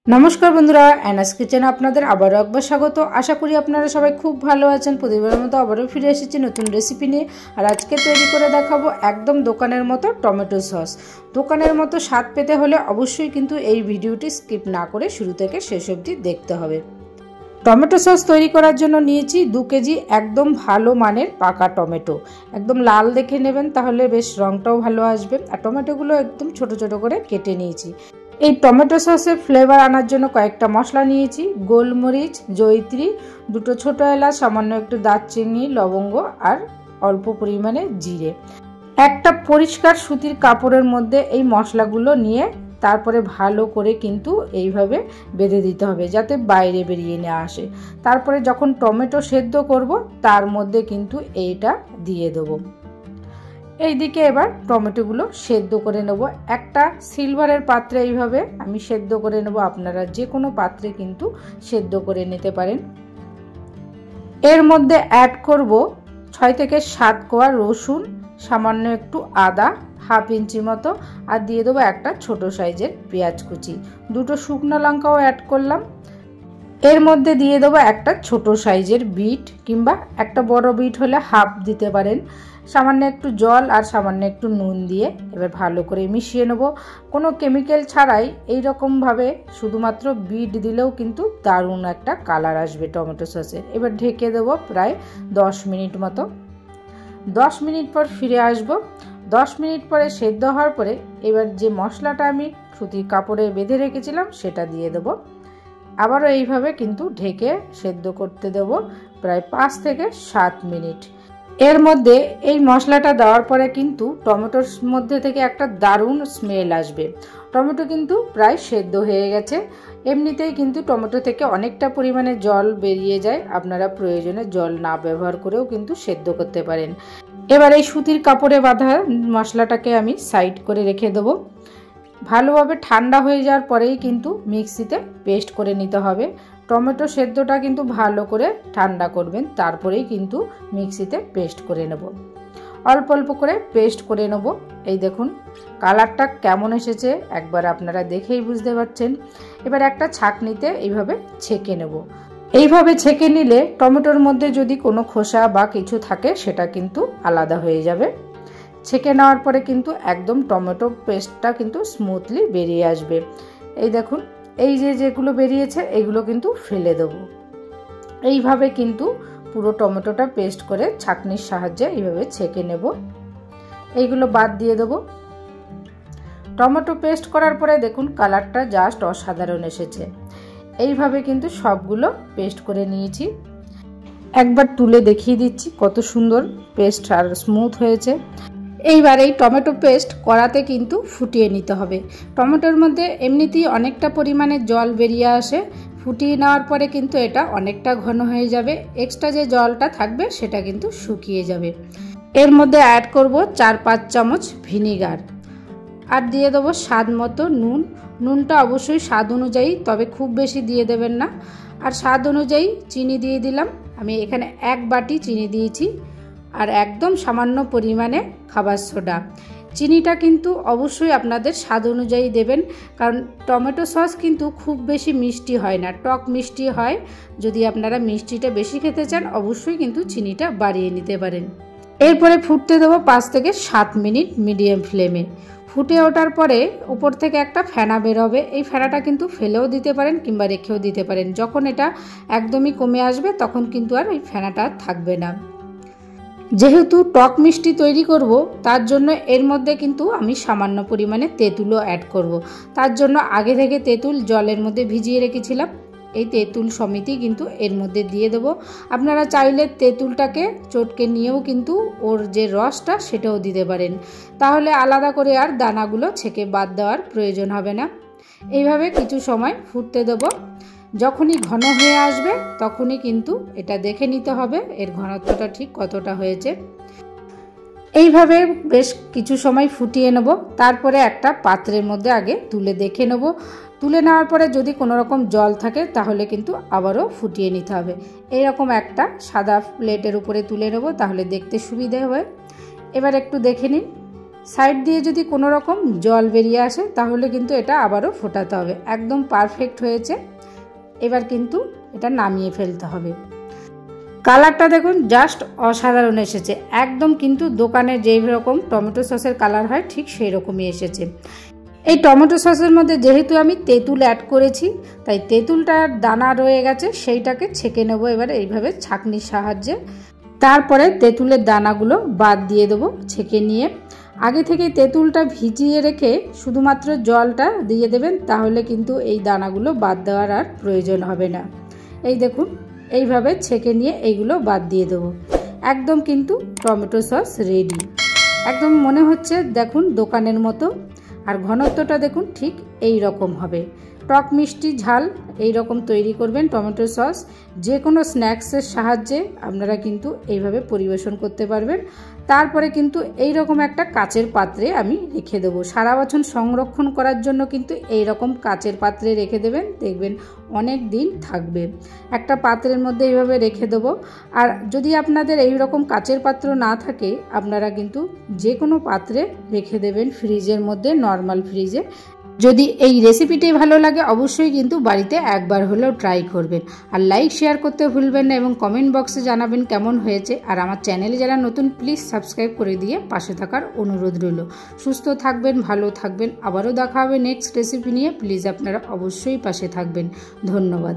नमस्कार बंधुरा NS kitchen आपनादेर आबारो एकबार स्वागत। आशा करी आपनारा सबाई खूब भालो आछेन। प्रतिबारेर मतो आबारो फिरे एसेछि नतुन रेसिपि निये। आर आजके तैरि करे देखाबो एकदम दोकानेर मतो टमेटो सस। दोकानेर मतो स्वाद पेते होले अवश्यई किन्तु एई भिडियोटी स्किप ना करे शुरू थेके शेष अब्दि देखते होबे। टमेटो सस तैरि करार जोन्नो नियेछि 2 केजी एकदम भालो मानेर पाका टमेटो। एकदम लाल देखे नेबेन ताहले बेश रंगटाओ भालो आसबे। आर टमेटोगुलो एकदम छोटो छोटो करे केटे नियेछि। এই টমেটো সসের ফ্লেভার আনার জন্য কয়েকটা মশলা নিয়েছি। গোলমরিচ, জয়িত্রী, দুটো ছোট এলাচ, সামান্য একটু দারচিনি, লবঙ্গ আর অল্প পরিমাণে জিরে। একটা পরিষ্কার সুতির কাপড়ের মধ্যে এই মশলাগুলো নিয়ে তারপরে ভালো করে কিন্তু এইভাবে বেঁধে দিতে হবে যাতে বাইরে বেরিয়ে না আসে। তারপরে যখন টমেটো সেদ্ধ করব তার মধ্যে কিন্তু এইটা দিয়ে দেবো। এইদিকে এবার টমেটোগুলো সেদ্ধ করে নেব। একটা সিলভারের পাত্রে এইভাবে আমি সেদ্ধ করে নেব। আপনারা যে কোনো পাত্রে কিন্তু সেদ্ধ করে নিতে পারেন। এর মধ্যে অ্যাড করব 6 থেকে 7 কোয়া রসুন, সামান্য একটু আদা, হাফ ইঞ্চি মতো, আর দিয়ে দেবো একটা ছোট সাইজের পেঁয়াজ কুচি। দুটো শুকনো লঙ্কাও অ্যাড করলাম। এর মধ্যে দিয়ে দেবো একটা ছোট সাইজের বিট, কিংবা একটা বড় বিট হলে হাফ দিতে পারেন। সামান্য একটু জল আর সামান্য একটু নুন দিয়ে এবার ভালো করে মিশিয়ে নেব। কোনো কেমিক্যাল ছাড়াই এই রকমভাবে শুধুমাত্র বিট দিলেও কিন্তু দারুণ একটা কালার আসবে টমেটো সসের। এবার ঢেকে দেব প্রায় 10 মিনিট মতো। 10 মিনিট পর ফিরে আসব। 10 মিনিট পরে সেদ্ধ হওয়ার পরে এবার যে মশলাটা আমি সুতির কাপড়ে বেঁধে রেখেছিলাম সেটা দিয়ে দেব। আবারও এইভাবে কিন্তু ঢেকে সেদ্ধ করতে দেব প্রায় 5 থেকে 7 মিনিট। এর মধ্যে এই মশলাটা দেওয়ার পরে কিন্তু টমেটোর মধ্যে থেকে একটা দারুণ স্মেল আসবে। টমেটো কিন্তু প্রায় সেদ্ধ হয়ে গেছে। এমনিতেই কিন্তু টমেটো থেকে অনেকটা পরিমাণে জল বেরিয়ে যায়। আপনারা প্রয়োজনে জল না ব্যবহার করেও কিন্তু সেদ্ধ করতে পারেন। এবার এই সুতির কাপড়ে বাঁধা মশলাটাকে আমি সাইড করে রেখে দেবো। ভালোভাবে ঠান্ডা হয়ে যাওয়ার পরেই কিন্তু মিক্সিতে পেস্ট করে নিতে হবে। টমেটো সেদ্ধটা কিন্তু ভালো করে ঠান্ডা করবেন, তারপরেই কিন্তু মিক্সিতে পেস্ট করে নেব। অল্প অল্প করে পেস্ট করে নেব। এই দেখুন কালারটা কেমন এসেছে একবার আপনারা দেখেই বুঝতে পারছেন। এবার একটা ছাঁকনিতে এইভাবে ছেঁকে নেব। এইভাবে ছেঁকে নিলে টমেটোর মধ্যে যদি কোনো খোসা বা কিছু থাকে সেটা কিন্তু আলাদা হয়ে যাবে। ছেঁকে নেওয়ার পরে কিন্তু একদম টমেটো পেস্টটা কিন্তু স্মুথলি বেরিয়ে আসবে। এই দেখুন এই যেগুলো বেরিয়েছে এগুলো কিন্তু ফেলে দেবো। এইভাবে কিন্তু পুরো টমেটোটা পেস্ট করে ছাঁকনির সাহায্যে এইভাবে ছেঁকে নেব। এইগুলো বাদ দিয়ে দেবো। টমেটো পেস্ট করার পরে দেখুন কালারটা জাস্ট অসাধারণ এসেছে। এইভাবে কিন্তু সবগুলো পেস্ট করে নিয়েছি। একবার তুলে দেখিয়ে দিচ্ছি কত সুন্দর পেস্ট আর স্মুথ হয়েছে। এইবার এই টমেটো পেস্ট কড়াতে কিন্তু ফুটিয়ে নিতে হবে। টমেটোর মধ্যে এমনিতেই অনেকটা পরিমাণে জল বেরিয়ে আসে। ফুটিয়ে নেওয়ার পরে কিন্তু এটা অনেকটা ঘন হয়ে যাবে। এক্সট্রা যে জলটা থাকবে সেটা কিন্তু শুকিয়ে যাবে। এর মধ্যে অ্যাড করব 4-5 চামচ ভিনিগার, আর দিয়ে দেবো স্বাদ মতো নুন। নুনটা অবশ্যই স্বাদ অনুযায়ী, তবে খুব বেশি দিয়ে দেবেন না। আর স্বাদ অনুযায়ী চিনি দিয়ে দিলাম। আমি এখানে 1 বাটি চিনি দিয়েছি। আর একদম সামান্য পরিমাণে খাবার সোডা। চিনিটা কিন্তু অবশ্যই আপনাদের স্বাদ অনুযায়ী দেবেন, কারণ টমেটো সস কিন্তু খুব বেশি মিষ্টি হয় না, টক মিষ্টি হয়। যদি আপনারা মিষ্টিটা বেশি খেতে চান অবশ্যই কিন্তু চিনিটা বাড়িয়ে নিতে পারেন। এরপরে ফুটতে দেবো 5 থেকে 7 মিনিট মিডিয়াম ফ্লেমে। ফুটে ওঠার পরে উপর থেকে একটা ফেনা বের হবে। এই ফেনাটা কিন্তু ফেলেও দিতে পারেন কিংবা রেখেও দিতে পারেন। যখন এটা একদমই কমে আসবে তখন কিন্তু আর এই ফেনাটা থাকবে না। যেহেতু টক মিষ্টি তৈরি করব তার জন্য এর মধ্যে কিন্তু আমি সামান্য পরিমাণে তেঁতুলও অ্যাড করব। তার জন্য আগে থেকে তেঁতুল জলের মধ্যে ভিজিয়ে রেখেছিলাম। এই তেঁতুল সমেতই কিন্তু এর মধ্যে দিয়ে দেবো। আপনারা চাইলে তেঁতুলটাকে চটকে নিয়েও কিন্তু ওর যে রসটা সেটাও দিতে পারেন। তাহলে আলাদা করে আর দানাগুলো ছেঁকে বাদ দেওয়ার প্রয়োজন হবে না। এইভাবে কিছু সময় ফুটতে দেবো। যখনই ঘন হয়ে আসবে তখনই কিন্তু এটা দেখে নিতে হবে এর ঘনত্বটা ঠিক কতটা হয়েছে। এইভাবে বেশ কিছু সময় ফুটিয়ে নেব। তারপরে একটা পাত্রের মধ্যে আগে তুলে দেখে নেব। তুলে নেওয়ার পরে যদি কোনো রকম জল থাকে তাহলে কিন্তু আবারও ফুটিয়ে নিতে হবে। এইরকম একটা সাদা প্লেটের উপরে তুলে নেব, তাহলে দেখতে সুবিধে হয়। এবার একটু দেখে নিন সাইড দিয়ে যদি কোনো রকম জল বেরিয়ে আসে তাহলে কিন্তু এটা আবারও ফোটাতে হবে। একদম পারফেক্ট হয়েছে। এবার কিন্তু এটা নামিয়ে ফেলতে হবে। কালারটা দেখুন জাস্ট অসাধারণ এসেছে, একদম কিন্তু দোকানে যেই রকম টমেটো সসের কালার হয় ঠিক সেই রকমই এসেছে। এই টমেটো সসের মধ্যে যেহেতু আমি তেঁতুল অ্যাড করেছি তাই তেঁতুলটার দানা রয়ে গেছে, সেইটাকে ছেঁকে নেবো এবার এইভাবে ছাঁকনির সাহায্যে। তারপরে তেঁতুলের দানাগুলো বাদ দিয়ে দেবো ছেঁকে নিয়ে। আগে থেকে তেঁতুলটা ভিজিয়ে রেখে শুধুমাত্র জলটা দিয়ে দেবেন, তাহলে কিন্তু এই দানাগুলো বাদ দেওয়ার আর প্রয়োজন হবে না। এই দেখুন এইভাবে ছেঁকে নিয়ে এইগুলো বাদ দিয়ে দেবো। একদম কিন্তু টমেটো সস রেডি। একদম মনে হচ্ছে দেখুন দোকানের মতো, আর ঘনত্বটা দেখুন ঠিক এই রকম হবে। টক মিষ্টি ঝাল এই রকম তৈরি করবেন টমেটো সস। যে কোনো স্ন্যাক্সের সাহায্যে আপনারা কিন্তু এইভাবে পরিবেশন করতে পারবেন। তারপরে কিন্তু এই রকম একটা কাচের পাত্রে আমি রেখে দেবো। সারা বছর সংরক্ষণ করার জন্য কিন্তু এই রকম কাচের পাত্রে রেখে দেবেন, দেখবেন অনেক দিন থাকবে। একটা পাত্রের মধ্যে এইভাবে রেখে দেবো। আর যদি আপনাদের এই রকম কাচের পাত্র না থাকে আপনারা কিন্তু যে কোনো পাত্রে রেখে দেবেন, ফ্রিজের মধ্যে, নর্মাল ফ্রিজে। যদি এই রেসিপিটি ভালো লাগে অবশ্যই কিন্তু বাড়িতে একবার হলেও ট্রাই করবেন। আর লাইক শেয়ার করতে ভুলবেন না এবং কমেন্ট বক্সে জানাবেন কেমন হয়েছে। আর আমার চ্যানেলে যারা নতুন প্লিজ সাবস্ক্রাইব করে দিয়ে পাশে থাকার অনুরোধ রইল। সুস্থ থাকবেন, ভালো থাকবেন। আবারও দেখা হবে নেক্সট রেসিপি নিয়ে। প্লিজ আপনারা অবশ্যই পাশে থাকবেন। ধন্যবাদ।